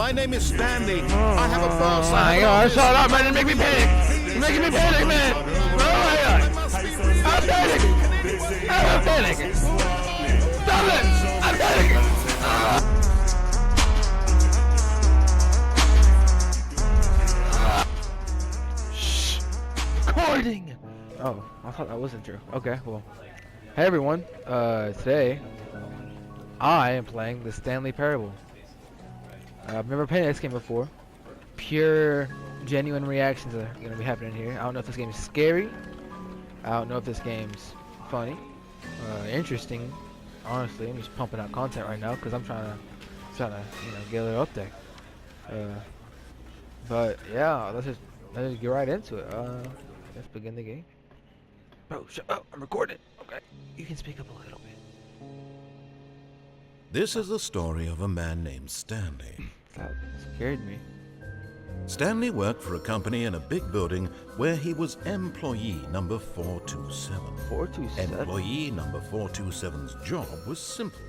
My name is Stanley. I have a boss. My God, shut up, man. You're making me panic. You're making me panic, man. Oh, my God. I'm panicking. I'm panicking. Stop it. I'm panicking. Shh. Recording. Oh, I thought that wasn't true. Okay, well. Hey, everyone. Today, I am playing the Stanley Parable. I've never played this game before. Pure, genuine reactions are going to be happening here. I don't know if this game is scary. I don't know if this game's funny. Interesting. Honestly, I'm just pumping out content right now because I'm trying to get a little update. But yeah, let's just get right into it. Let's begin the game. Bro, shut up! I'm recording. Okay, you can speak up a little bit. This is the story of a man named Stanley. That scared me. Stanley worked for a company in a big building where he was employee number 427. 427? Employee number 427's job was simple.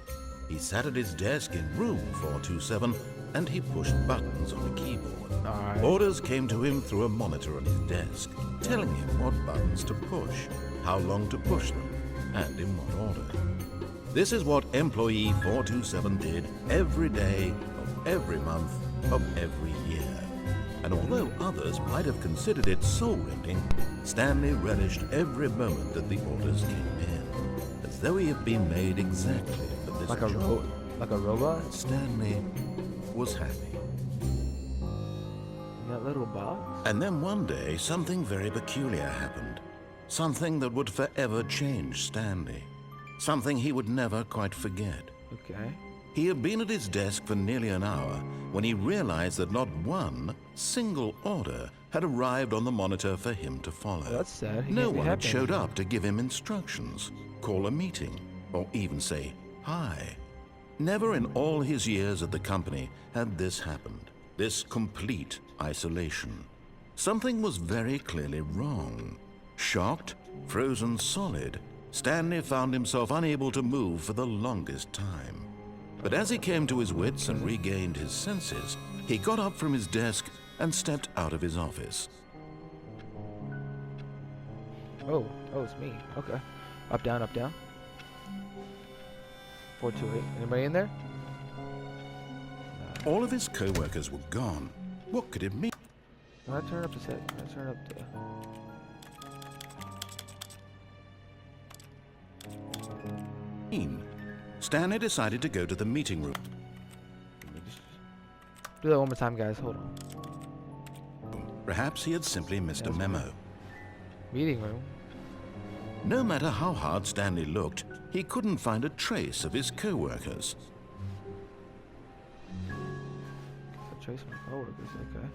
He sat at his desk in room 427 and he pushed buttons on a keyboard. Alright. Orders came to him through a monitor on his desk, telling him what buttons to push, how long to push them, and in what order. This is what employee 427 did every day of every month of every year. And although others might have considered it soul-rending, Stanley relished every moment that the orders came in, as though he had been made exactly for this job. Like a robot? And Stanley was happy. That little box? And then one day, something very peculiar happened. Something that would forever change Stanley. Something he would never quite forget. Okay. He had been at his desk for nearly an hour when he realized that not one single order had arrived on the monitor for him to follow. Well, that's sad. No one had showed up to give him instructions, call a meeting, or even say hi. Never in all his years at the company had this happened, this complete isolation. Something was very clearly wrong. Shocked, frozen solid, Stanley found himself unable to move for the longest time. But as he came to his wits and regained his senses, he got up from his desk and stepped out of his office. Oh, it's me. Okay. Up, down, up, down. 428. Anybody in there? No. All of his co-workers were gone. What could it mean? When I turn up the set, I turn up the... Stanley decided to go to the meeting room. Do that one more time, guys. Hold on. Perhaps he had simply missed a memo. Meeting room? No matter how hard Stanley looked, he couldn't find a trace of his co-workers. A trace of my co-workers, okay.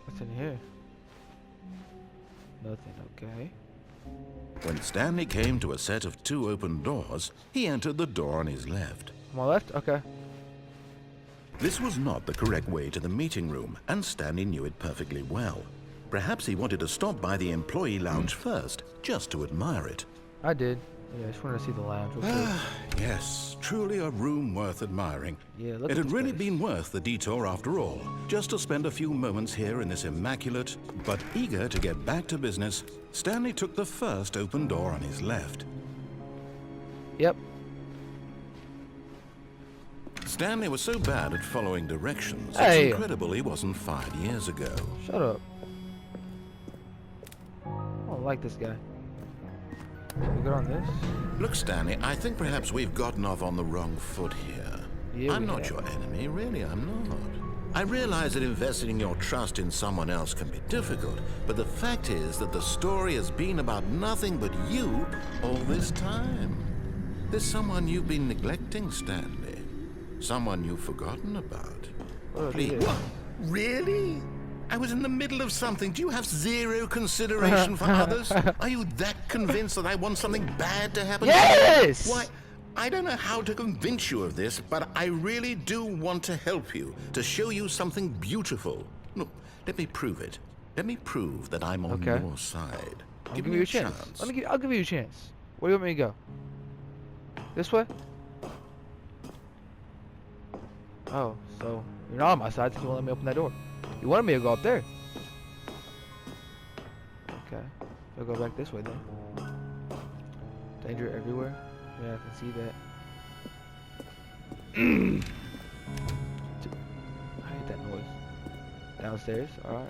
What's in here? Nothing, okay. When Stanley came to a set of 2 open doors, he entered the door on his left. On my left? Okay. This was not the correct way to the meeting room, and Stanley knew it perfectly well. Perhaps he wanted to stop by the employee lounge first, just to admire it. I did. Yeah, I just wanted to see the lounge. Yes, truly a room worth admiring. Yeah, look it at had really place. been worth the detour after all, just to spend a few moments here in this immaculate, but eager to get back to business. Stanley took the first open door on his left. Yep. Stanley was so bad at following directions, Hey. It's incredible he wasn't 5 years ago. Shut up. I don't like this guy. We good on this? Look, Stanley, I think perhaps we've gotten off on the wrong foot here. Yeah, I'm not your enemy, really, I'm not. I realize that investing your trust in someone else can be difficult, but the fact is that the story has been about nothing but you all this time. There's someone you've been neglecting, Stanley. Someone you've forgotten about. Please. What? Really? I was in the middle of something. Do you have zero consideration for others? Are you that convinced that I want something bad to happen? Yes! Why, I don't know how to convince you of this, but I really do want to help you, to show you something beautiful. Look, let me prove it. Let me prove that I'm on your side. I'll Give give me you a a chance. chance. I'll give you a chance. Where do you want me to go? This way? Oh, so you're not on my side, so you won't let me open that door. You wanted me to go up there. Okay. I'll go back this way then. Danger everywhere. Yeah, I can see that. I hate that noise. Downstairs? Alright.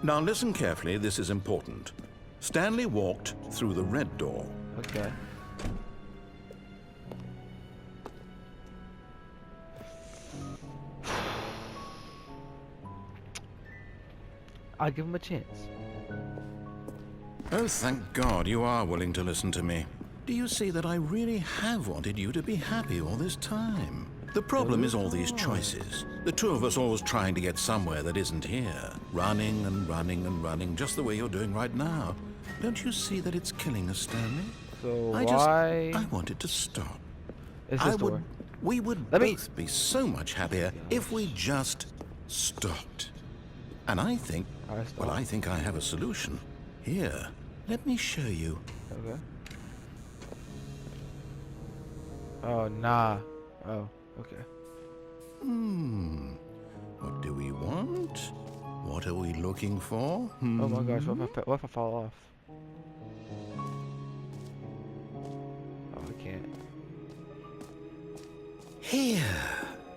Now listen carefully, this is important. Stanley walked through the red door. Okay. I'll give him a chance. Oh, thank God you are willing to listen to me. Do you see that I really have wanted you to be happy all this time? The problem is all these choices. The two of us always trying to get somewhere that isn't here. Running and running and running, just the way you're doing right now. Don't you see that it's killing us, Stanley? So I wanted to stop. is this door? We would both be so much happier if we just stopped. And I think, well, I think I have a solution. Here, let me show you. Okay. Oh, nah. Oh, okay. What do we want? What are we looking for? Oh my gosh, what if I fall off? Oh, I can't. Here.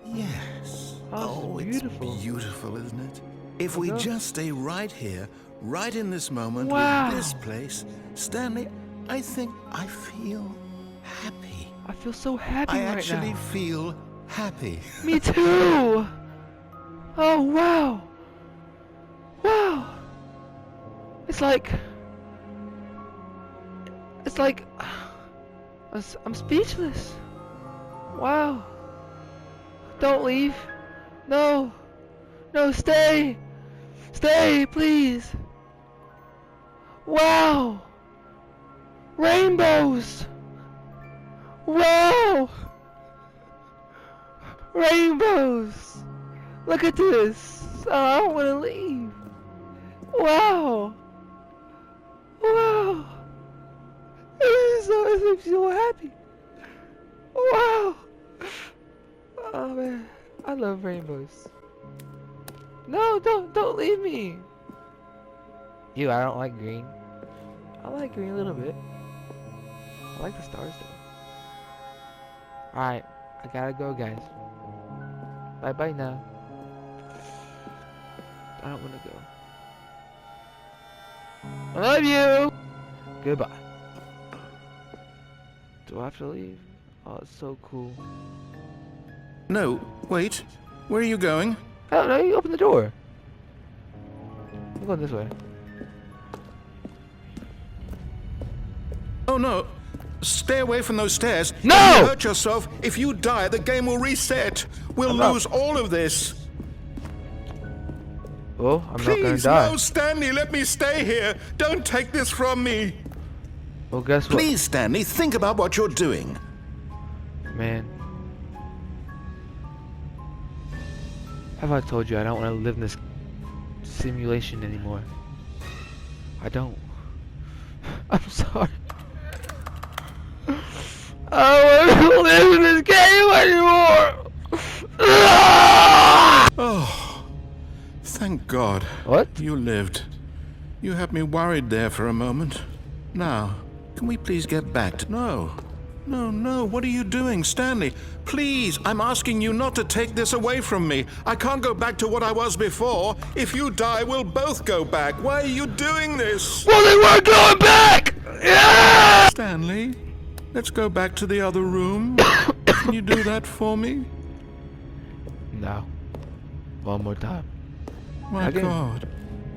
Yes. Oh, it's beautiful. It's beautiful, isn't it? If we just stay right here, right in this moment, Wow. with this place, Stanley, I think I feel happy. I feel so happy I right actually now. feel happy. Me too! Oh, wow! Wow! It's like... I'm speechless. Wow. Don't leave. No. No, stay. Stay, please. Wow. Rainbows. Wow. Rainbows. Look at this. Oh, I don't want to leave. Wow. Wow. It makes me so happy. Wow. Oh man, I love rainbows. No, don't leave me. I don't like green. I like green a little bit. I like the stars though. Alright, I gotta go, guys. Bye bye now. I don't wanna go. I love you! Goodbye. Do I have to leave? Oh, it's so cool. No, wait. Where are you going? I don't know, you open the door. I'm going this way. Oh no. Stay away from those stairs. No! If you hurt yourself, if you die, the game will reset. We'll lose all of this. Oh, I'm not gonna Please, die. no, Stanley, let me stay here. Don't take this from me. Well, guess what? Please, Stanley, think about what you're doing. Man. Have I told you I don't want to live in this simulation anymore? I don't. I'm sorry. I don't want to live in this game anymore! Oh, thank God. What? You lived. You had me worried there for a moment. Now, can we please get back to... No. No, what are you doing, Stanley? Please, I'm asking you not to take this away from me. I can't go back to what I was before. If you die, we'll both go back. Why are you doing this? Well, they weren't going back! Yeah! Stanley, let's go back to the other room. Can you do that for me? No. One more time. My Okay. God,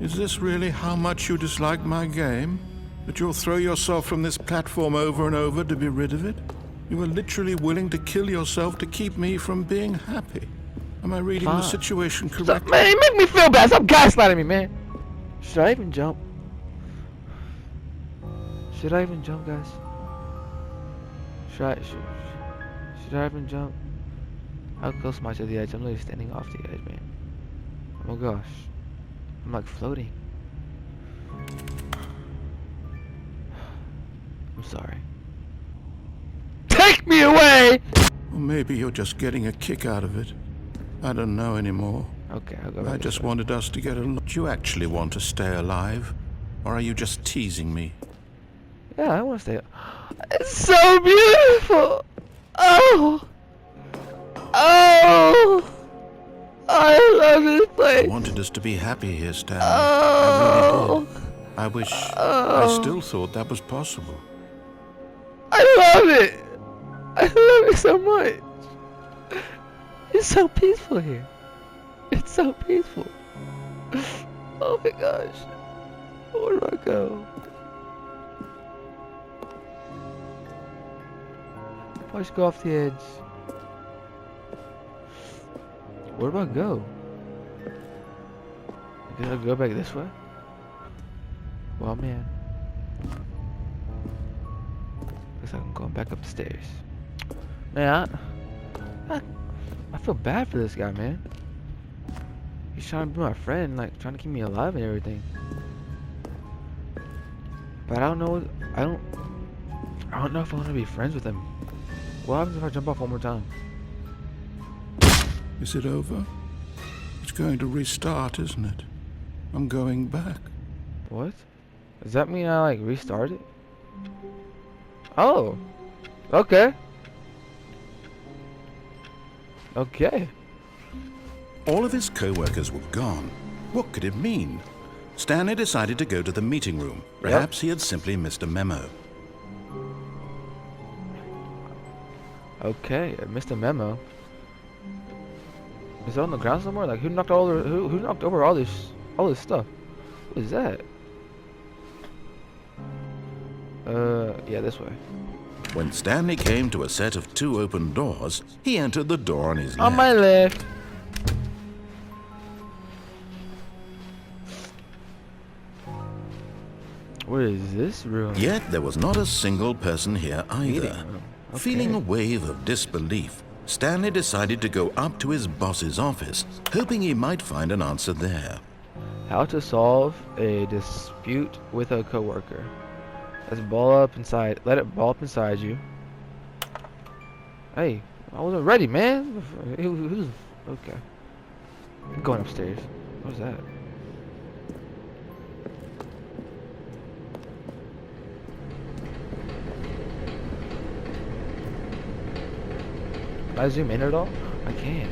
is this really how much you dislike my game? That you'll throw yourself from this platform over and over to be rid of it? You were literally willing to kill yourself to keep me from being happy. Am I reading the situation Stop, correctly? man, you make me feel bad. Stop gaslighting me, man. Should I even jump? Should I even jump, guys? Should I even jump? How close am I to the edge? I'm literally standing off the edge, man. I'm Oh gosh. I'm like floating. I'm sorry. Take me away! Or maybe you're just getting a kick out of it. I don't know anymore. Okay, I'll go back I this just way. wanted us to get along. Do you actually want to stay alive? Or are you just teasing me? Yeah, I want to stay. It's so beautiful! Oh! Oh! I love this I place! wanted us to be happy here, Stanley. I Oh! really did. I wish I still thought that was possible. I love it! I love it so much! It's so peaceful here. It's so peaceful. Oh my gosh. Where do I go? I just go off the edge. Where do I go? Did I go back this way? Well, man. Looks like I'm going back upstairs. Man, I feel bad for this guy, man. He's trying to be my friend, like trying to keep me alive and everything. But I don't know. I don't know if I want to be friends with him. What happens if I jump off one more time? Is it over? It's going to restart, isn't it? I'm going back. What? Does that mean I like restart it? Oh. Okay. Okay. All of his co-workers were gone. What could it mean? Stanley decided to go to the meeting room. Perhaps he had simply missed a memo. Okay, I missed a memo. Is it on the ground somewhere? Like who knocked who knocked over all this stuff? What is that? Yeah, this way. When Stanley came to a set of 2 open doors, he entered the door on his left. On my left. What is this room? Yet there was not a single person here Meeting either. room. Okay. Feeling a wave of disbelief, Stanley decided to go up to his boss's office, hoping he might find an answer there. How to solve a dispute with a coworker. Let it ball up inside you. Hey, I wasn't ready, man. Who's okay? I'm going upstairs. What's that? Can I zoom in at all? I can.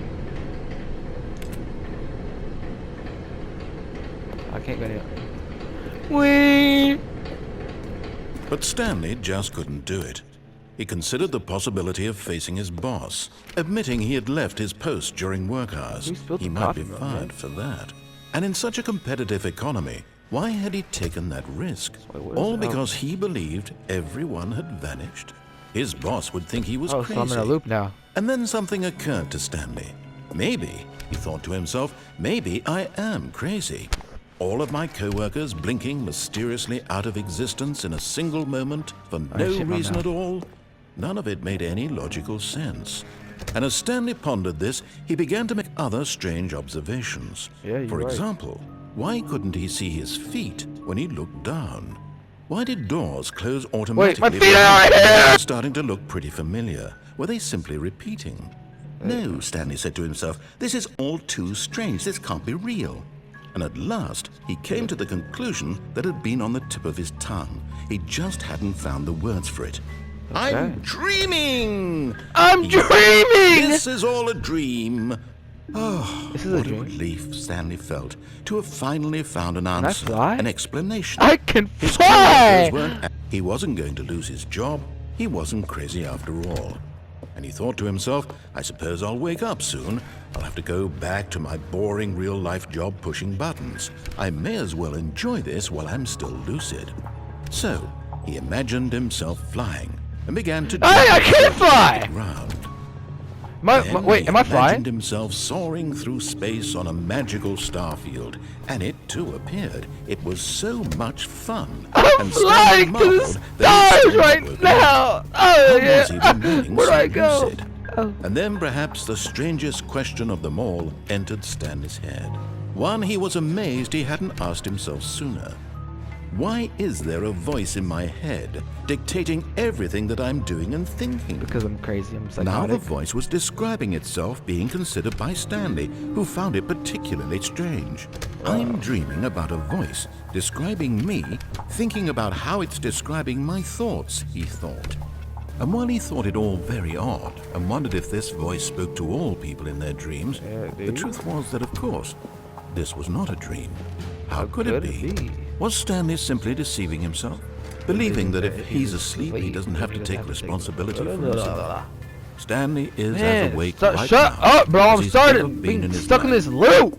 I can't go down. Whee! But Stanley just couldn't do it. He considered the possibility of facing his boss, admitting he had left his post during work hours. Who spilled He the might be coffee, man? fired for that. And in such a competitive economy, why had he taken that risk? Wait, what is All it? because he believed everyone had vanished? His boss would think he was Oh, crazy. so I'm in a loop now. And then something occurred to Stanley. Maybe, he thought to himself, maybe I am crazy. All of my co-workers blinking mysteriously out of existence in a single moment for no shit, my reason mouth. at all. None of it made any logical sense. And as Stanley pondered this, he began to make other strange observations. Yeah, you're For right. example, why couldn't he see his feet when he looked down? Why did doors close automatically? my feet are right here! Starting to look pretty familiar. Were they simply repeating? No, Stanley said to himself, this is all too strange. This can't be real. And at last, he came to the conclusion that had been on the tip of his tongue. He just hadn't found the words for it. I'm dreaming! I'm dreaming! This is all a dream. Oh, This is a what dream? relief Stanley felt to have finally found an I answer, fly? an explanation. I can His fly! coworkers weren't. He wasn't going to lose his job. He wasn't crazy after all. And he thought to himself, I suppose I'll wake up soon. I'll have to go back to my boring real-life job pushing buttons. I may as well enjoy this while I'm still lucid. So, he imagined himself flying and began to I can't fly! around. Wait, am I He flying? imagined himself soaring through space on a magical starfield, and it too appeared. It was so much fun. I'm and Stanley flying to the marveled that he stars suddenly right woke up. now! Oh How yeah! was he remaining Where do so I go? lucid? Oh. And then perhaps the strangest question of them all entered Stanley's head. One he was amazed he hadn't asked himself sooner. Why is there a voice in my head dictating everything that I'm doing and thinking? Because I'm crazy. I'm psychotic. Now the voice was describing itself being considered by Stanley, who found it particularly strange. I'm dreaming about a voice describing me, thinking about how it's describing my thoughts, he thought. And while he thought it all very odd and wondered if this voice spoke to all people in their dreams, the truth was that, of course, this was not a dream. How could it be? Was Stanley simply deceiving himself? Believing that if he's asleep, he doesn't have to take responsibility for himself? Stanley is as awake right now. Shut up, bro! I'm as he's starting ever been being his stuck in life. this loop!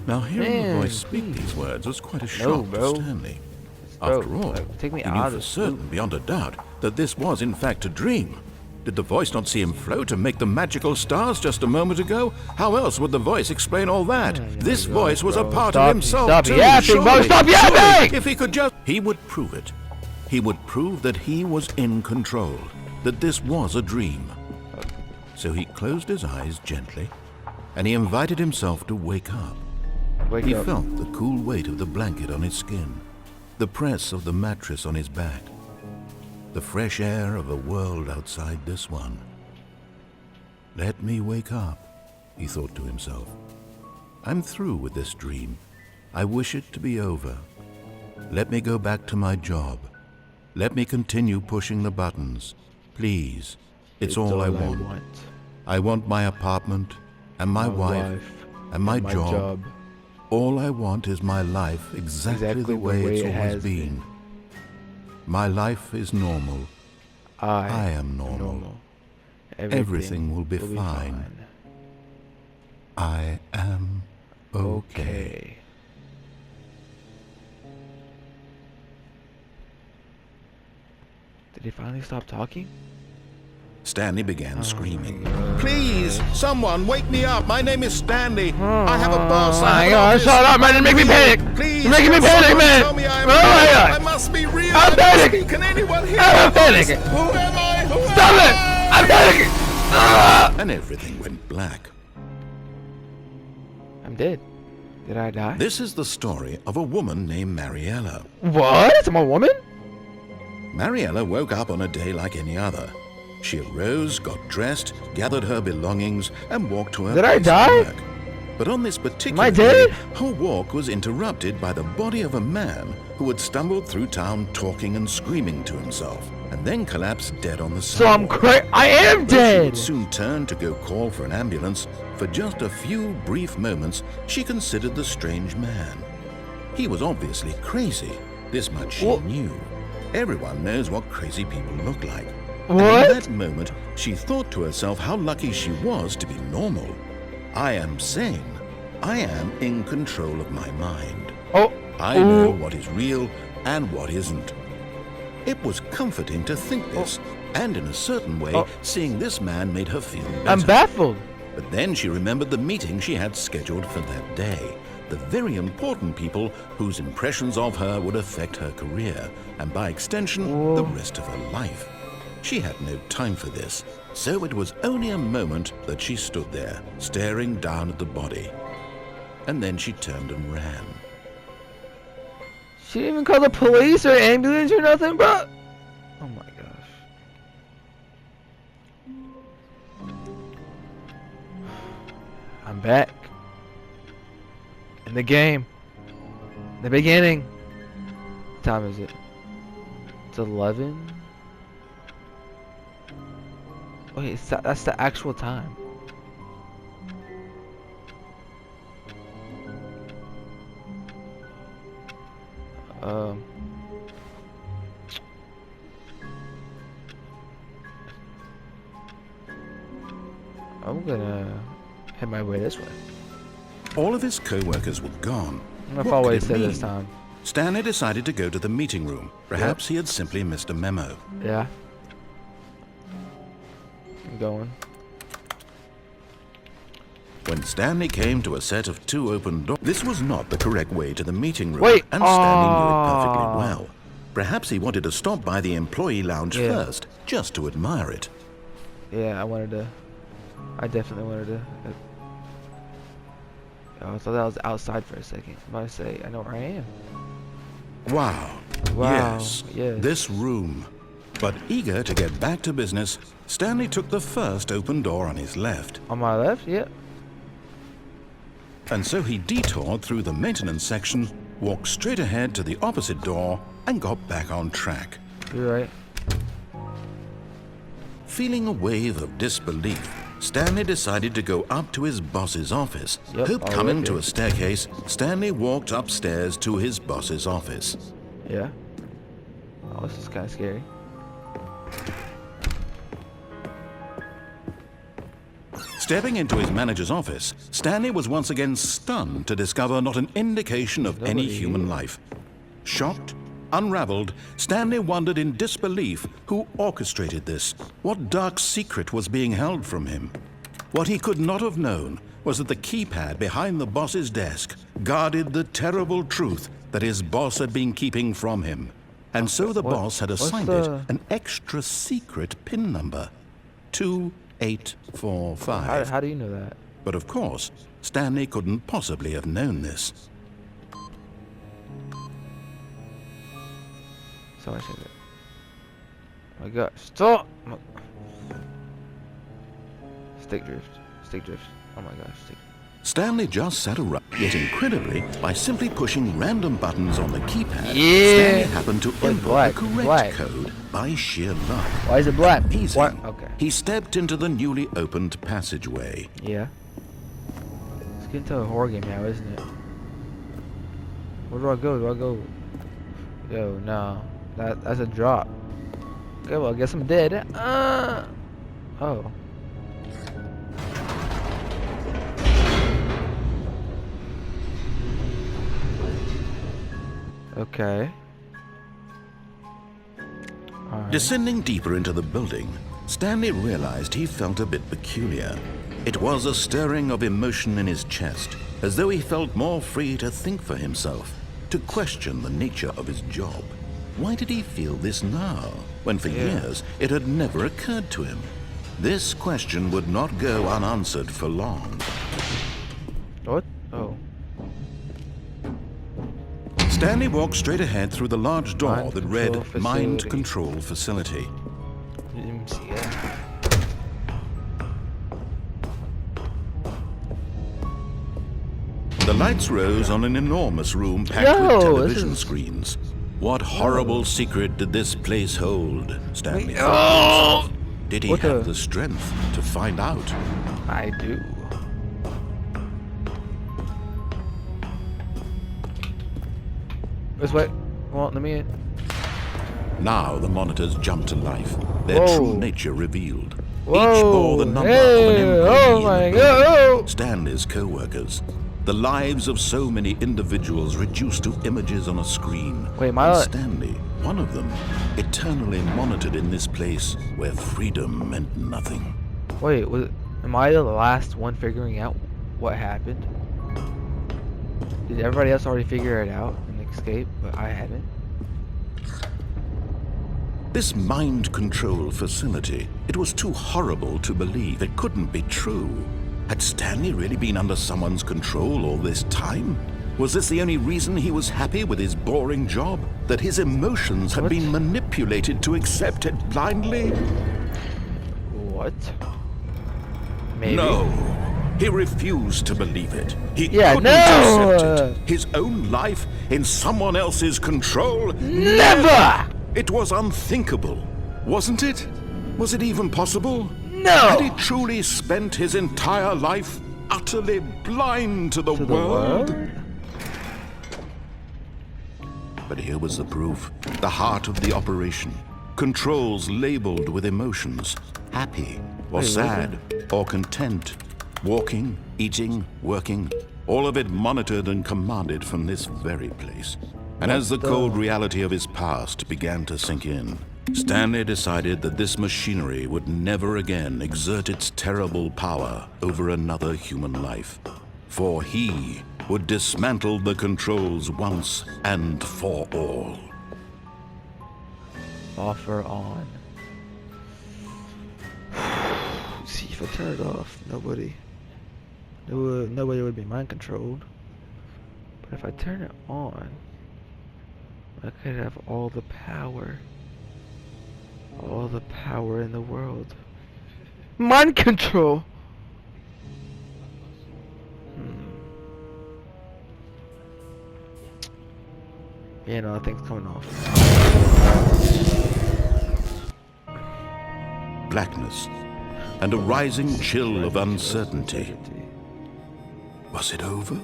Now hearing the Man, voice speak these words was quite a shock No, bro. to Stanley. Bro, After all, like, take me he out knew of for this certain, loop. beyond a doubt, that this was in fact a dream. Did the voice not see him float and make the magical stars just a moment ago? How else would the voice explain all that? This voice was a part of himself too. Yapping, bro! Stop yapping! If he could just... He would prove it. He would prove that he was in control, that this was a dream. So he closed his eyes gently, and he invited himself to wake up. He felt the cool weight of the blanket on his skin, the press of the mattress on his back, the fresh air of a world outside this one. Let me wake up, he thought to himself. I'm through with this dream. I wish it to be over. Let me go back to my job. Let me continue pushing the buttons. Please, it's all I want. I want my apartment and my wife and my job. All I want is my life exactly the way it's always been. My life is normal. I am normal. Everything will be fine. I am okay. Did he finally stop talking? Stanley began screaming. Please, someone wake me up. My name is Stanley. I have a boss. My God, shut up, man. You're making me panic. Please, you're making me panic, man. Tell me I am God. I must be real. I'm panicking. Can anyone hear I'm my voice? panicking. Who am I? Who Stop am it. I'm panicking. And everything went black. I'm dead. Did I die? This is the story of a woman named Mariella. What? I'm a woman? Mariella woke up on a day like any other. She arose, got dressed, gathered her belongings, and walked to her Did I place die? of work. But on this particular Am I day, dead? her walk was interrupted by the body of a man who had stumbled through town talking and screaming to himself, and then collapsed dead on the So I'm sidewalk. I am Though she dead. would soon turn to go call for an ambulance, for just a few brief moments she considered the strange man. He was obviously crazy. This much she knew. Everyone knows what crazy people look like. And What? in that moment, she thought to herself how lucky she was to be normal. I am sane. I am in control of my mind. Oh. I know what is real and what isn't. It was comforting to think this, and in a certain way, seeing this man made her feel better. I'm baffled. But then she remembered the meeting she had scheduled for that day. The very important people whose impressions of her would affect her career, and by extension, the rest of her life. She had no time for this, so it was only a moment that she stood there, staring down at the body. And then she turned and ran. She didn't even call the police or ambulance or nothing, bro. Oh my gosh. I'm back. In the game. The beginning. What time is it? It's 11. Wait, that's the actual time. I'm gonna head my way this way. All of his co-workers were gone. I'm gonna What follow could what he it said mean? this time. Stanley decided to go to the meeting room. Perhaps he had simply missed a memo. Yeah. I'm going. When Stanley came to a set of two open doors, this was not the correct way to the meeting room, Wait, and Stanley knew it perfectly well. Perhaps he wanted to stop by the employee lounge Yeah. first, just to admire it. Yeah, I wanted to I definitely wanted to. Oh, I thought that was outside for a second. I'm about to say, I know where I am. Wow. Wow. Yes. Yes. This room. But eager to get back to business, Stanley took the first open door on his left. On my left? Yeah. And so he detoured through the maintenance section, walked straight ahead to the opposite door, and got back on track. You're right. Feeling a wave of disbelief, Stanley decided to go up to his boss's office. Yep, Hope already. coming to a staircase, Stanley walked upstairs to his boss's office. Yeah. Oh, this is kind of scary. Stepping into his manager's office, Stanley was once again stunned to discover not an indication of any Nobody. human life. Shocked, unraveled, Stanley wondered in disbelief who orchestrated this, what dark secret was being held from him. What he could not have known was that the keypad behind the boss's desk guarded the terrible truth that his boss had been keeping from him. And so the boss had assigned it an extra secret PIN number, 2845. How do you know that? But of course, Stanley couldn't possibly have known this. So I said it. Oh my god, stop! Stick drift. Stick drift. Oh my gosh, stick. Stanley just sat around, yet incredibly, by simply pushing random buttons on the keypad, Yeah. Stanley happened to input black, the correct black. code by sheer luck. Why is it black? Amazing. What? Okay. He stepped into the newly opened passageway. Yeah. It's getting to a horror game now, isn't it? Where do I go? Do I go? Yo, no. That's a drop. Okay, well, I guess I'm dead. Oh. Okay. Alright. Descending deeper into the building, Stanley realized he felt a bit peculiar. It was a stirring of emotion in his chest, as though he felt more free to think for himself, to question the nature of his job. Why did he feel this now, when for years it had never occurred to him? This question would not go unanswered for long. What? Oh. Stanley walked straight ahead through the large door Mind that control read facility. Mind Control Facility. Didn't see it. The lights rose on an enormous room packed Yo, with this television is- screens. What horrible secret did this place hold? Stanley Wait, thought. to himself. Did he What have the- the strength to find out? I do. This way. Well, let me in. Now the monitors jumped to life, their Whoa. true nature revealed. Whoa. Each bore the number of Hey, an employee oh in my the God. building. Stanley's co-workers. The lives of so many individuals reduced to images on a screen. Wait, my And li- Stanley, one of them, eternally monitored in this place where freedom meant nothing. Wait, am I the last one figuring out what happened? Did everybody else already figure it out and escape, but I haven't? This mind control facility, it was too horrible to believe. It couldn't be true. Had Stanley really been under someone's control all this time? Was this the only reason he was happy with his boring job? That his emotions had What? been manipulated to accept it blindly? What? Maybe. No. He refused to believe it. He Yeah, couldn't no! accept it. His own life in someone else's control? Never! It was unthinkable, wasn't it? Was it even possible? No! Had he truly spent his entire life utterly blind to the To the world? world? But here was the proof. The heart of the operation. Controls labeled with emotions. Happy or Wait, sad or content. Walking, eating, working. All of it monitored and commanded from this very place. And as the cold reality of his past began to sink in, Stanley decided that this machinery would never again exert its terrible power over another human life. For he would dismantle the controls once and for all. Offer on. See if if I turn it off, nobody would be mind controlled. But if I turn it on, I could have all the power in the world. Mind control. Yeah, no, thing's coming off. Blackness and a rising chill of uncertainty. Was it over?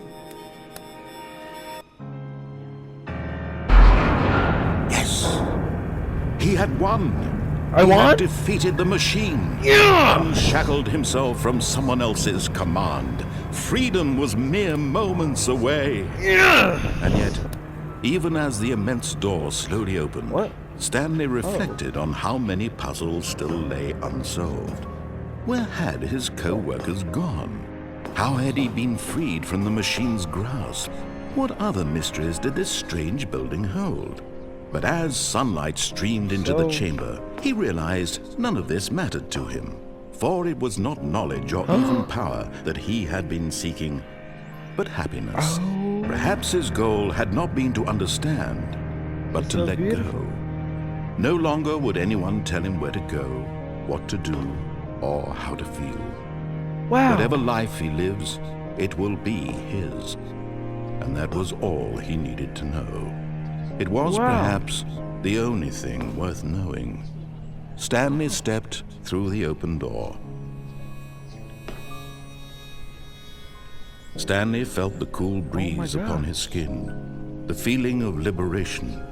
Yes! He had won! I He won? had defeated the machine! Yeah! Unshackled himself from someone else's command. Freedom was mere moments away. Yeah! And yet, even as the immense door slowly opened, What? Stanley reflected on how many puzzles still lay unsolved. Where had his co-workers gone? How had he been freed from the machine's grasp? What other mysteries did this strange building hold? But as sunlight streamed into the chamber, he realized none of this mattered to him. For it was not knowledge or even power that he had been seeking, but happiness. Perhaps his goal had not been to understand, but to let go. No longer would anyone tell him where to go, what to do, or how to feel. Wow. Whatever life he lives, it will be his. And that was all he needed to know. It was perhaps the only thing worth knowing. Stanley stepped through the open door. Stanley felt the cool breeze upon his skin, the feeling of liberation,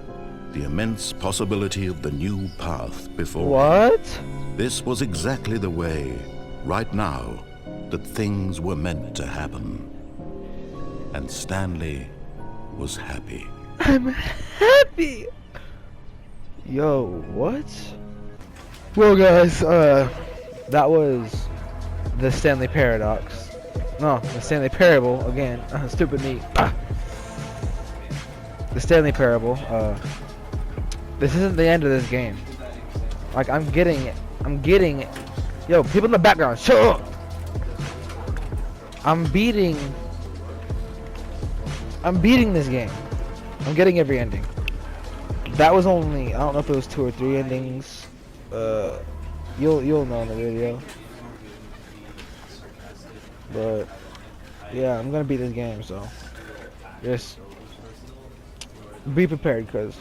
the immense possibility of the new path before him. What? This was exactly the way, right now, that things were meant to happen. And Stanley was happy. I'm happy! Yo, what? Well, guys, that was the Stanley Paradox. No, the Stanley Parable, again. Stupid me. The Stanley Parable, this isn't the end of this game. Like, I'm getting, yo, people in the background, shut up! I'm beating this game. I'm getting every ending. That was only, I don't know if it was 2 or 3 endings. You'll know in the video. But yeah, I'm gonna beat this game, so just be prepared, because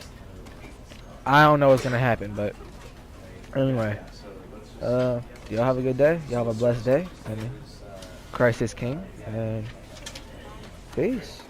I don't know what's gonna happen. But anyway, y'all have a good day. Y'all have a blessed day. I mean, Christ is King, and peace.